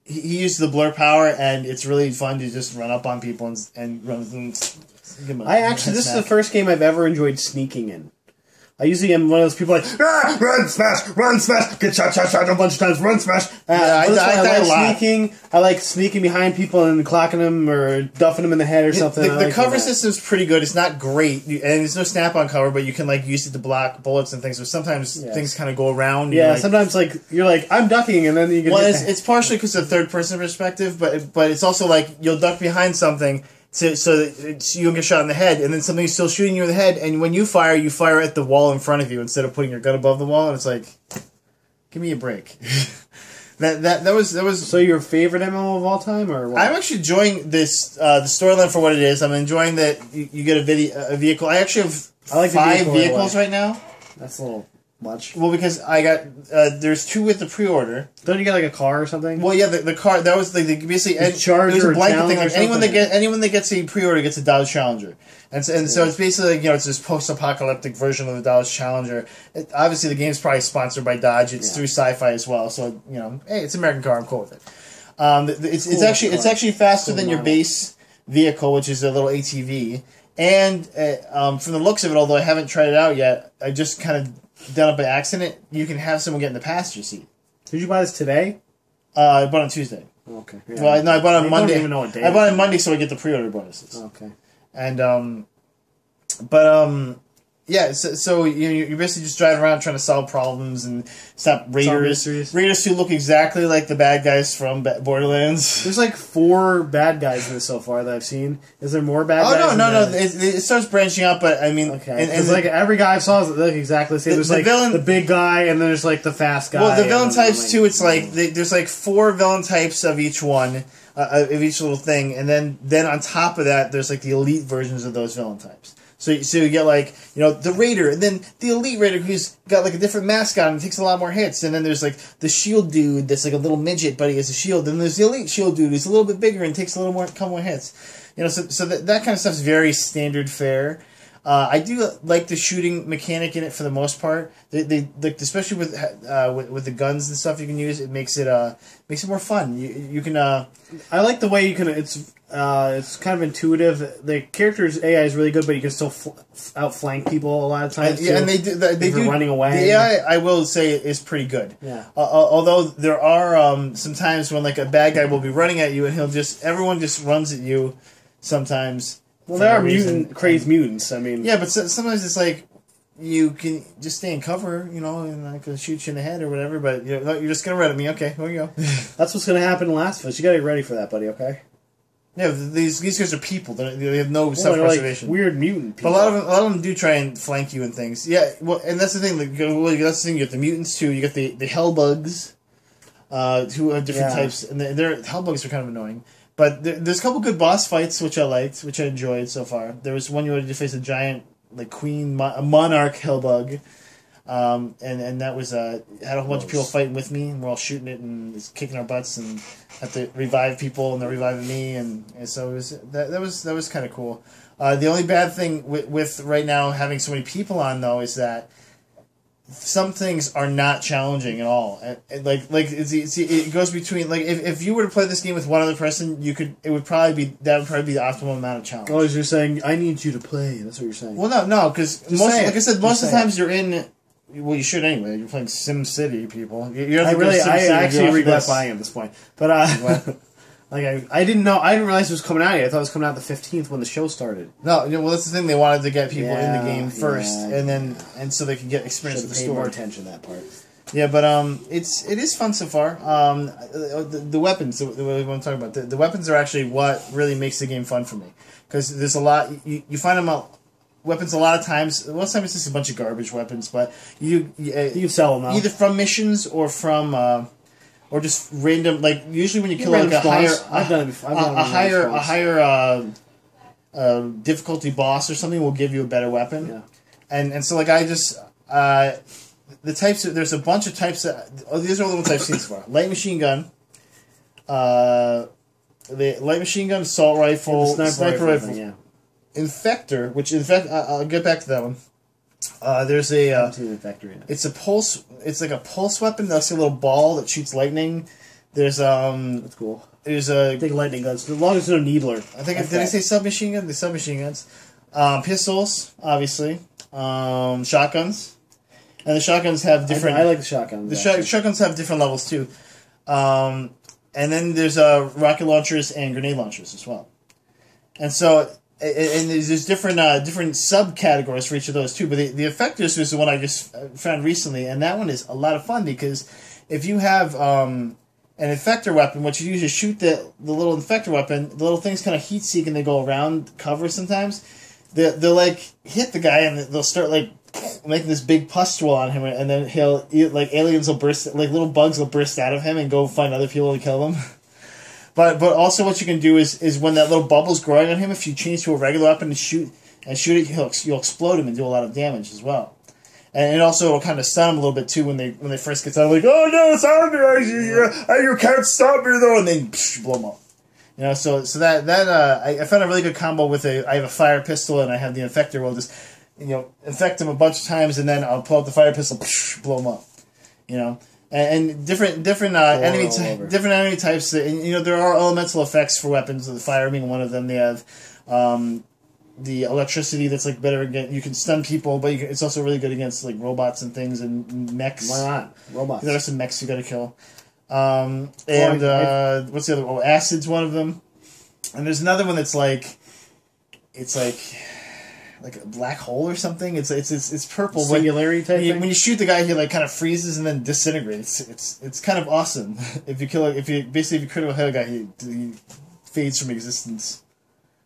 Speaker 2: he uses the blur power, and it's really fun to just run up on people and run them.
Speaker 1: This is the first game I've ever enjoyed sneaking in. I usually am one of those people like, run, smash, get shot a bunch of times, run, smash. I like sneaking. I like sneaking behind people and clocking them or duffing them in the head or something.
Speaker 2: The cover system's pretty good. It's not great, and there's no snap-on cover, but you can use it to block bullets and things. So sometimes things kind of go around.
Speaker 1: Yeah, sometimes you're like, I'm ducking, and then you get.
Speaker 2: Well, it's partially because of third-person perspective, but it's also like you'll duck behind something. So you don't get shot in the head, and then something's still shooting you in the head, and when you fire at the wall in front of you instead of putting your gun above the wall, and it's like, give me a break. that was.
Speaker 1: So your favorite MMO of all time, or what?
Speaker 2: I'm actually enjoying this the storyline for what it is. I'm enjoying that you get a vehicle. I actually have 5 vehicles right now.
Speaker 1: That's a little much.
Speaker 2: Well, because I got there's 2 with the pre-order.
Speaker 1: Don't you get like a car or something?
Speaker 2: Well, yeah, the car that was basically it was a blanket thing. Like anyone that gets a pre-order gets a Dodge Challenger, and so it's basically it's this post-apocalyptic version of the Dodge Challenger. Obviously, the game's probably sponsored by Dodge. It's through Sci-Fi as well, so hey, it's an American car. I'm cool with it. It's actually faster than your base vehicle, which is a little ATV. And from the looks of it, although I haven't tried it out yet, I just kind of done it by accident. You can have someone get in the passenger seat.
Speaker 1: Did you buy this today?
Speaker 2: I bought it on Tuesday.
Speaker 1: Okay. Yeah.
Speaker 2: Well, no, I bought it on Monday.
Speaker 1: Don't even know what day.
Speaker 2: I bought it on Monday so I get the pre-order bonuses.
Speaker 1: Okay.
Speaker 2: And Yeah, so you're basically just driving around trying to solve problems and stop raiders. Raiders who look exactly like the bad guys from Borderlands.
Speaker 1: There's like 4 bad guys in this so far that I've seen. Is there more bad guys?
Speaker 2: Oh, no. It starts branching out, but I mean...
Speaker 1: Okay. And like every guy I saw look exactly the same. There's like the big guy, and then there's like the fast guy.
Speaker 2: Well, the villain types, too, it's like... There's like 4 villain types of each one, of each little thing, and then on top of that, there's like the elite versions of those villain types. So you get like, the Raider, and then the Elite Raider who's got like a different mascot and takes a lot more hits. And then there's like the Shield dude that's like a little midget, but he has a shield. And there's the Elite Shield dude who's a little bit bigger and takes a couple more hits. So that kind of stuff's very standard fare. I do like the shooting mechanic in it for the most part. They like, especially with the guns and stuff you can use. It makes it more fun. You can.
Speaker 1: I like the way you can. It's kind of intuitive. The character's AI is really good, but you can still outflank people a lot of times.
Speaker 2: Yeah, and they do
Speaker 1: running away.
Speaker 2: The AI, I will say, is pretty good.
Speaker 1: Yeah.
Speaker 2: Although there are some times when like a bad guy will be running at you, and everyone just runs at you. Sometimes.
Speaker 1: Well, there are crazed mutants. I mean,
Speaker 2: yeah, but sometimes it's like you can just stay in cover, and I can shoot you in the head or whatever. But you're just gonna run at me. Okay, here we go.
Speaker 1: That's what's gonna happen in Last of Us. You gotta get ready for that, buddy. Okay.
Speaker 2: Yeah, these guys are people. They have no self-preservation.
Speaker 1: Like weird mutant people.
Speaker 2: But a lot of them do try and flank you and things. Yeah, well, and that's the thing. That's the thing. You get the mutants too. You get the hellbugs, who have different types, and their hellbugs are kind of annoying. But there's a couple good boss fights which I liked, which I enjoyed so far. There was one you had to face a giant like queen, a monarch hellbug, and that was had a whole bunch of people fighting with me, and we're all shooting it and it's kicking our butts, and have to revive people, and they're reviving me, and so it was that was kind of cool. The only bad thing with right now having so many people on though is that some things are not challenging at all. It goes between like if you were to play this game with one other person, that would probably be the optimal amount of challenge.
Speaker 1: Oh, you're saying I need you to play. That's what you're saying.
Speaker 2: Well, no, because like I said, most of the times you're in. Well, you should anyway. You're playing Sim City, people.
Speaker 1: I actually regret buying at this point, but I didn't know. I didn't realize it was coming out yet. I thought it was coming out the 15th when the show started.
Speaker 2: No, well, that's the thing. They wanted to get people in the game first, and so they could get experience with the story.
Speaker 1: More attention to that part.
Speaker 2: Yeah, but it is fun so far. The weapons that we want to talk about. The weapons are actually what really makes the game fun for me, because there's a lot. You find them out. Weapons a lot of times. Most times it's just a bunch of garbage weapons, but you
Speaker 1: can sell them out.
Speaker 2: Either from missions or from. Or just random, like usually when you kill like a higher difficulty boss or something, will give you a better weapon.
Speaker 1: Yeah.
Speaker 2: And so like I just the types. There's a bunch of types that. Oh, these are all the ones I've seen so far. Light machine gun. The light machine gun, assault rifle, sniper rifle, infector. Which in fact I'll get back to that one. There's a it's a pulse. It's like a pulse weapon. That's a little ball that shoots lightning. There's
Speaker 1: that's cool.
Speaker 2: There's a
Speaker 1: big lightning guns. As long as there's no needler.
Speaker 2: Did I say submachine gun? The submachine guns, pistols, obviously, shotguns, and the shotguns have different.
Speaker 1: I like the shotguns.
Speaker 2: The shotguns have different levels too, and then there's rocket launchers and grenade launchers as well, and so. And there's different subcategories for each of those too. But the effectors is the one I just found recently, and that one is a lot of fun because if you have an infector weapon, what you do is shoot the little infector weapon. The little things kind of heat seek and they go around cover sometimes. They'll like hit the guy and they'll start like making this big pustule on him, and then aliens will burst, like little bugs will burst out of him and go find other people to kill them. But also what you can do is when that little bubble's growing on him, if you change to a regular weapon and shoot it, you'll explode him and do a lot of damage as well. And it also will kind of stun him a little bit too when they first get started, like, oh no, it's on me, you can't stop me though, and then blow them up. So that I found a really good combo with I have a fire pistol and I have the infector. We'll just infect him a bunch of times and then I'll pull out the fire pistol, blow him up. And different enemy types. And, there are elemental effects for weapons. The fire being one of them. They have the electricity that's like better against. You can stun people, but it's also really good against like robots and things and mechs.
Speaker 1: Why not robots?
Speaker 2: There are some mechs you got to kill. What's the other? Oh, acid's one of them. And there's another one that's like, it's like. like a black hole or something. It's purple.
Speaker 1: Singularity type thing?
Speaker 2: When you shoot the guy, he like kind of freezes and then disintegrates. It's kind of awesome. If you critical hit a guy, he fades from existence.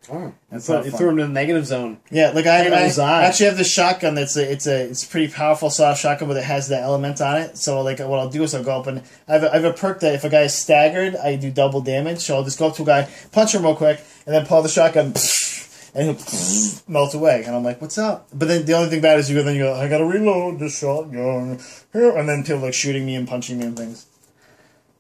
Speaker 1: Oh, you threw him in the negative zone.
Speaker 2: Yeah, like I actually have this shotgun that's it's pretty powerful soft shotgun, but it has that element on it. So like what I'll do is I'll go up and I have a perk that if a guy is staggered, I do double damage. So I'll just go up to a guy, punch him real quick, and then pull the shotgun, and he'll melt away. And I'm like, what's up? But then the only thing bad is you go, I gotta reload the shotgun, and then people like shooting me and punching me and things.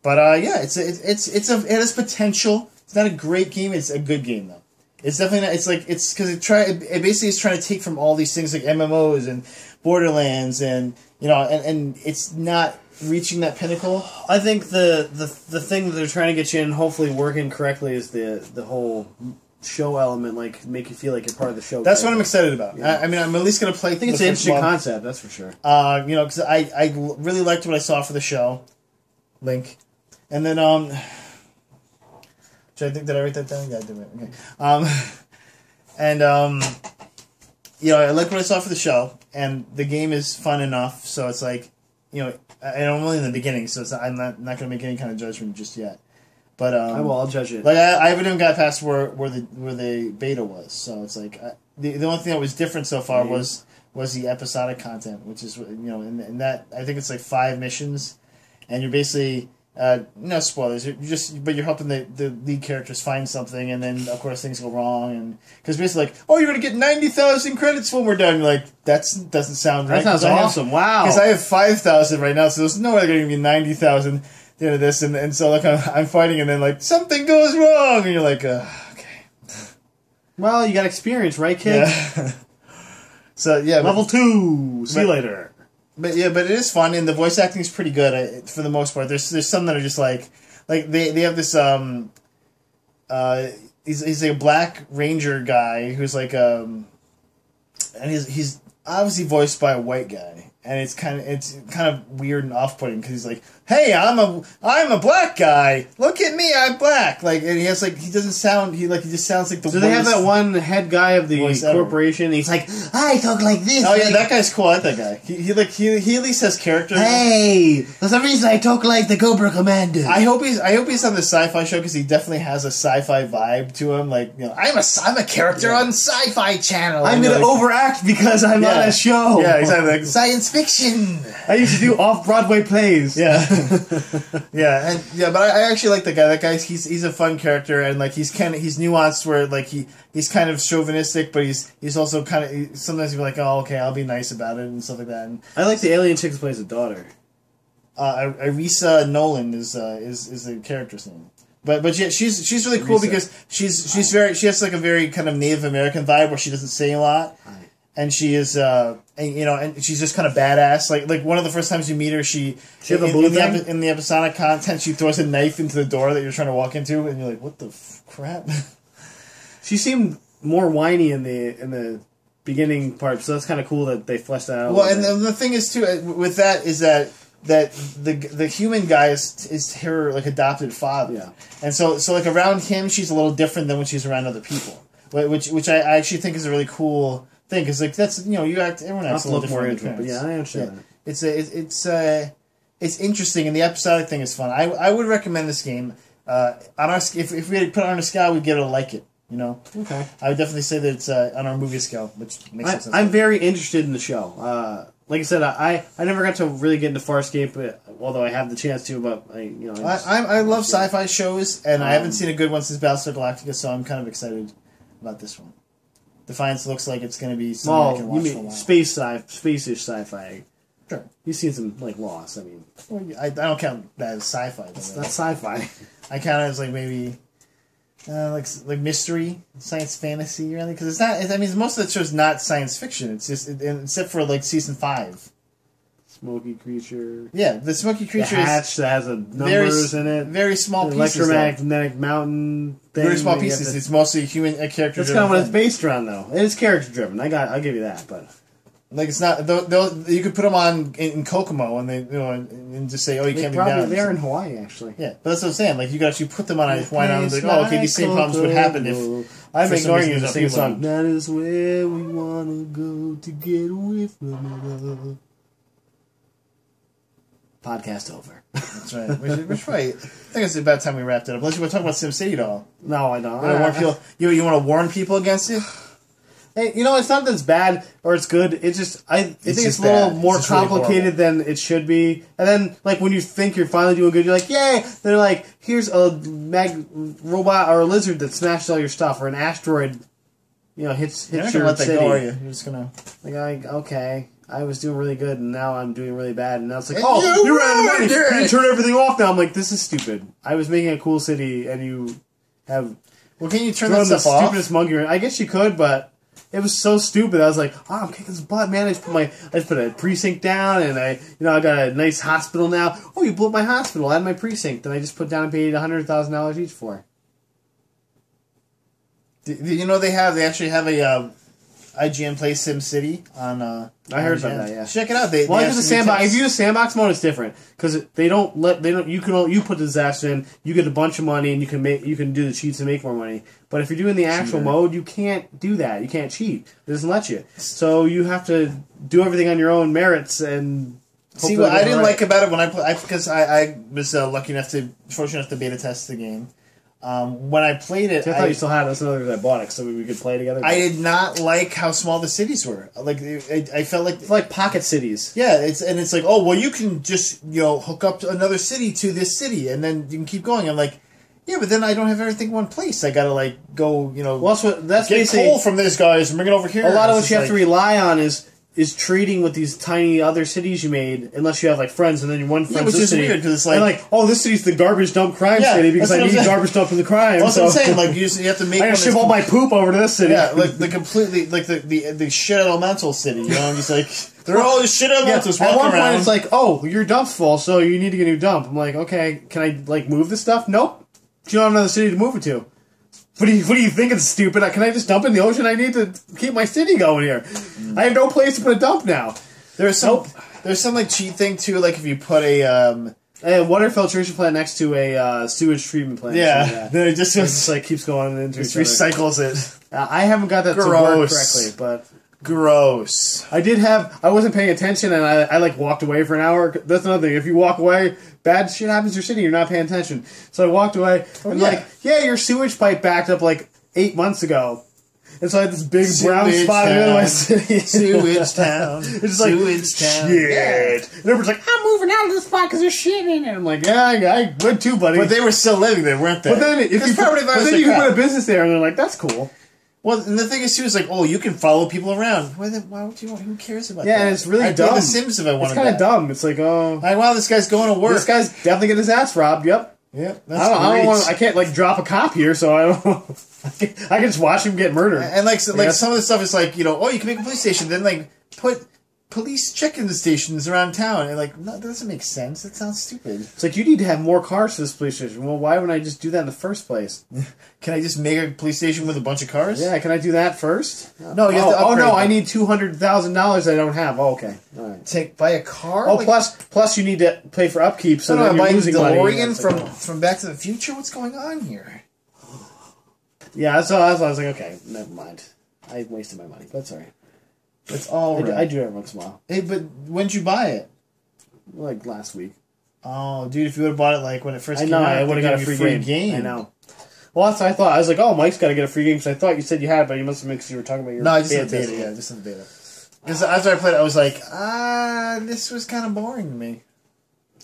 Speaker 2: But yeah, it has potential. It's not a great game. It's a good game though. It's definitely not, it's because it basically is trying to take from all these things like MMOs and Borderlands and and it's not reaching that pinnacle.
Speaker 1: I think the thing that they're trying to get you in, hopefully working correctly, is the whole show element, like make you feel like you're part of the show.
Speaker 2: That's what I'm excited about. Yeah. I mean, I'm at least gonna play.
Speaker 1: I think it's an interesting concept. That's for sure.
Speaker 2: Because I really liked what I saw for the show, Link, and then did I write that down? Yeah, I did. Okay. I like what I saw for the show, and the game is fun enough. So it's like, and I'm only in the beginning, so I'm not going to make any kind of judgment just yet. But
Speaker 1: I'll judge it.
Speaker 2: Like I haven't even got past where the beta was. So it's like the only thing that was different so far was the episodic content, which is and that I think it's like 5 missions, and you're basically. No spoilers. You're helping the lead characters find something, and then of course things go wrong, and because basically like, oh, you're gonna get 90,000 credits when we're done. You're like, that doesn't sound right.
Speaker 1: That sounds awesome. Wow.
Speaker 2: Because I have 5,000 right now, so there's no way they're gonna give me 90,000 at the end of this, and so like I'm fighting, and then like something goes wrong, and you're like, okay.
Speaker 1: Well, you got experience, right, kid?
Speaker 2: Yeah. So yeah,
Speaker 1: level 2. See you later.
Speaker 2: But it is fun, and the voice acting is pretty good for the most part. There's some that are just like they have this he's like a black ranger guy who's like and he's obviously voiced by a white guy, and it's kind of weird and off-putting because he's like, hey, I'm a black guy. Look at me, I'm black. Like, and he has like he doesn't sound he just sounds like the.
Speaker 1: So they have that one head guy of the corporation. And he's like, I talk like this.
Speaker 2: Oh yeah, that guy's cool. I like that guy. He at least has character.
Speaker 1: Hey, for some reason I talk like the Cobra Commander.
Speaker 2: I hope he's on the sci-fi show because he definitely has a sci-fi vibe to him. Like, I'm a character on Sci-Fi Channel.
Speaker 1: I'm gonna overact because I'm on a show.
Speaker 2: Yeah, exactly. Like, science fiction.
Speaker 1: I used to do off-Broadway plays.
Speaker 2: Yeah. But I actually like the guy. That guy, he's a fun character, and like he's nuanced where like he's kind of chauvinistic, but he's also kind of sometimes he'll be like, oh, okay, I'll be nice about it and stuff like that. And
Speaker 1: I like the alien chick who plays the daughter.
Speaker 2: Irisa Nolan is the character's name. But yeah, she's really cool because she has like a very kind of Native American vibe where she doesn't say a lot. And she is, and she's just kind of badass. Like one of the first times you meet her, she in the episodic content, she throws a knife into the door that you're trying to walk into, and you're like, what the crap?
Speaker 1: She seemed more whiny in the beginning part, so that's kind of cool that they fleshed that out.
Speaker 2: Well, and the thing is too with that is that the human guy is her like adopted father,
Speaker 1: yeah.
Speaker 2: And so like around him, she's a little different than when she's around other people, which I actually think is a really cool thing, because like that's everyone acts a little different.
Speaker 1: But yeah, I understand
Speaker 2: that. It's interesting, and the episodic thing is fun. I would recommend this game. If we had put it on a scale, we'd give it a like it.
Speaker 1: Okay.
Speaker 2: I would definitely say that it's on our movie scale, which makes sense.
Speaker 1: I'm very interested in the show. Like I said, I never got to really get into Farscape, although I have the chance to. But
Speaker 2: I love sci-fi shows, and I haven't seen a good one since Battlestar Galactica, so I'm kind of excited about this one. Defiance looks like it's going to be something I can watch for a while.
Speaker 1: Space-ish sci-fi.
Speaker 2: Sure.
Speaker 1: You've seen some, like, Lost, I mean.
Speaker 2: Well, I don't count that as sci-fi.
Speaker 1: It's not sci-fi.
Speaker 2: I count it as, like, maybe, like mystery, science fantasy, really. Because it's not, I mean, most of the show's not science fiction. It's just, except for, like, season 5.
Speaker 1: Smoky creature.
Speaker 2: Yeah, the smoky creature
Speaker 1: the hatch that has numbers in it.
Speaker 2: Very small pieces.
Speaker 1: Electromagnetic mountain thing.
Speaker 2: Very small pieces. It's mostly human character.
Speaker 1: That's kind of what it's based around, though. It is character driven. I'll give you that, but
Speaker 2: like it's not. You could put them on in Kokomo and they and just say, oh, you can't be down.
Speaker 1: They're in Hawaii, actually.
Speaker 2: Yeah, but that's what I'm saying. Like you could actually put them on a Hawaiian island. Like, oh, okay, these same problems would happen if
Speaker 1: I'm
Speaker 2: For some
Speaker 1: ignoring
Speaker 2: reason,
Speaker 1: you to
Speaker 2: there's
Speaker 1: sing a
Speaker 2: people
Speaker 1: song. That is where we wanna go to get away from it all. Podcast over.
Speaker 2: That's right. We should probably. I think it's about time we wrapped it up. Unless you want to talk about SimCity at all.
Speaker 1: No, I don't.
Speaker 2: You want to warn people? You want to warn people against it?
Speaker 1: Hey, you know, it's not that it's bad or it's good. It's just I think it's
Speaker 2: just
Speaker 1: a little
Speaker 2: bad.
Speaker 1: more
Speaker 2: It's just really
Speaker 1: complicated than it should be. And then, like when you think you're finally doing good, you're like, "Yay!" They're like, "Here's a robot or a lizard that smashes all your stuff, or an asteroid, hits
Speaker 2: You're not
Speaker 1: your
Speaker 2: gonna let that
Speaker 1: city."
Speaker 2: go, are you? You're just gonna.
Speaker 1: Okay, I was doing really good, and now I'm doing really bad, and now it's like,
Speaker 2: And
Speaker 1: "Oh, you ran out of money.
Speaker 2: ruined it!"
Speaker 1: You turn everything off now." I'm like, "This is stupid. I was making a cool city, and you have
Speaker 2: Well, can you turn
Speaker 1: thrown
Speaker 2: that
Speaker 1: the
Speaker 2: stuff off?
Speaker 1: stupidest monkey around." I guess you could, but. It was so stupid. I was like, "Oh, I'm kicking his butt, man! I just put a precinct down, and I got a nice hospital now. Oh, you blew up my hospital. I had my precinct, and I just put down and paid $100,000 each for."
Speaker 2: You know they actually have a IGN Play SimCity on.
Speaker 1: I heard
Speaker 2: IGN.
Speaker 1: about that. Yeah,
Speaker 2: Check it out.
Speaker 1: I use the sandbox. If you use sandbox mode, it's different because you put the disaster in, you get a bunch of money, and you can do the cheats and make more money. But if you're doing the actual mode, you can't do that. You can't cheat. It doesn't let you. So you have to do everything on your own merits and.
Speaker 2: See what I didn't like about it when because I was fortunate enough to beta test the game. When I played it,
Speaker 1: I thought you still had it. That's another reason I bought it, so we could play together.
Speaker 2: I did not like how small the cities were. Like I felt like
Speaker 1: it's like pocket cities.
Speaker 2: Yeah, it's like, oh well, you can just hook up to another city to this city, and then you can keep going. I'm like, yeah, but then I don't have everything in one place. I gotta go,
Speaker 1: Well, that's
Speaker 2: get coal from this guys and bring it over here.
Speaker 1: A lot of what you have to rely on is trading with these tiny other cities you made, unless you have friends, and then your one friend's
Speaker 2: which
Speaker 1: this
Speaker 2: is
Speaker 1: city.
Speaker 2: weird because it's
Speaker 1: and oh, this city's the garbage dump crime city because I need garbage dump for the crime.
Speaker 2: That's what I'm saying. Like you have to make.
Speaker 1: I gotta ship all my poop over to this city.
Speaker 2: Yeah, like the completely the shit elemental city. I'm just like they're all just shit elementals walking around.
Speaker 1: At one point, it's like, oh, your dump's full, so you need to get a new dump. I'm like, okay, can I move this stuff? Nope. You don't have another city to move it to. What do you think it's stupid? Can I just dump in the ocean? I need to keep my city going here. I have no place to put a dump now.
Speaker 2: There's some cheat thing too. Like if you put a
Speaker 1: water filtration plant next to a sewage treatment plant.
Speaker 2: Yeah, then it just
Speaker 1: keeps going into
Speaker 2: just recycles it.
Speaker 1: I haven't got that to work correctly, but.
Speaker 2: Gross.
Speaker 1: I wasn't paying attention, and I walked away for an hour. That's another thing. If you walk away, bad shit happens to your city. You're not paying attention. So I walked away. Your sewage pipe backed up 8 months ago. And so I had this big brown spot in the middle of my city.
Speaker 2: Sewage town.
Speaker 1: It's just sewage town. Shit. Yeah. And everyone's like, I'm moving out of this spot because there's shit in it. I'm like, yeah, I would too, buddy.
Speaker 2: But they were still living there, weren't they?
Speaker 1: But then you can put a business there, and they're like, that's cool.
Speaker 2: Well, and the thing is, too, is you can follow people around. Why would you want? Who cares about that?
Speaker 1: Yeah, and it's really dumb.
Speaker 2: I'd play The Sims if I wanted.
Speaker 1: It's kind of dumb. It's like, oh,
Speaker 2: wow, this guy's going to work.
Speaker 1: This guy's definitely getting his ass robbed. Yep.
Speaker 2: Yep.
Speaker 1: I can't drop a cop here, so I don't. I can just watch him get murdered.
Speaker 2: And some of the stuff is oh, you can make a police station, then put police check-in stations around town, and no, that doesn't make sense. That sounds stupid. It's
Speaker 1: you need to have more cars for this police station. Well, why wouldn't I just do that in the first place?
Speaker 2: Can I just make a police station with a bunch of cars?
Speaker 1: Yeah, can I do that first?
Speaker 2: No, you have to upgrade.
Speaker 1: Oh no, I need $200,000 I don't have. Oh, okay, all right.
Speaker 2: Buy a car.
Speaker 1: Oh, plus you need to pay for upkeep, so that you're losing money.
Speaker 2: DeLorean from Back to the Future. What's going on here?
Speaker 1: Yeah, so I was like, okay, never mind. I wasted my money, but that's all right.
Speaker 2: It's all right.
Speaker 1: I do it every once in a while.
Speaker 2: Hey, but when'd you buy it?
Speaker 1: Last week.
Speaker 2: Oh, dude, if you would have bought it when it first came out,
Speaker 1: I would have got a free game. I know. Well, that's what I thought. I was like, oh, Mike's got to get a free game, because I thought you said you had it, but you must have because you were talking about your
Speaker 2: No, I just had beta. Yeah, just in the beta. Because after I played it, I was like, this was kind of boring to me.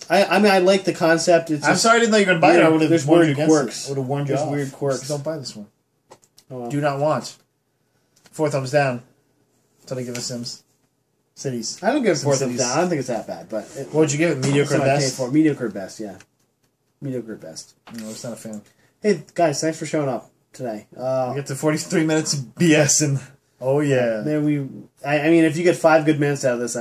Speaker 1: I mean, I like the concept.
Speaker 2: I'm sorry I didn't know you were going to buy it. I would have warned you against
Speaker 1: quirks.
Speaker 2: it. I would have warned you off.
Speaker 1: Weird quirks.
Speaker 2: Don't buy this one.
Speaker 1: Oh, well.
Speaker 2: Do not want. 4 thumbs down. That's what I give The Sims. Cities.
Speaker 1: I don't give it 4 thumbs down. I don't think it's that bad. But
Speaker 2: what would you give it? Mediocre at best?
Speaker 1: Mediocre at best, yeah. Mediocre at best.
Speaker 2: No, it's not a fan.
Speaker 1: Hey, guys, thanks for showing up today.
Speaker 2: We get to 43 minutes of BS and... Oh, yeah.
Speaker 1: I mean, if you get 5 good minutes out of this,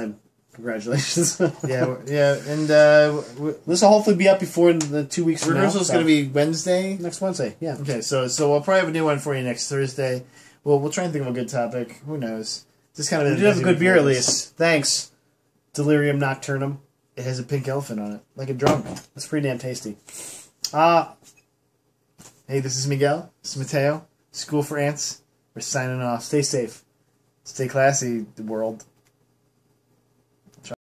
Speaker 1: congratulations.
Speaker 2: yeah, and...
Speaker 1: this will hopefully be up before the 2 weeks from now.
Speaker 2: Rehearsal's going to be Wednesday?
Speaker 1: Next Wednesday, yeah.
Speaker 2: Okay, so we'll probably have a new one for you next Thursday. We'll try and think of a good topic. Who knows? Just kind of...
Speaker 1: You did have a good beer, at least. Thanks. Delirium Nocturnum.
Speaker 2: It has a pink elephant on it, like a drum.
Speaker 1: It's pretty damn tasty.
Speaker 2: Hey, this is Miguel. This is Mateo. School for Ants. We're signing off. Stay safe. Stay classy, the world.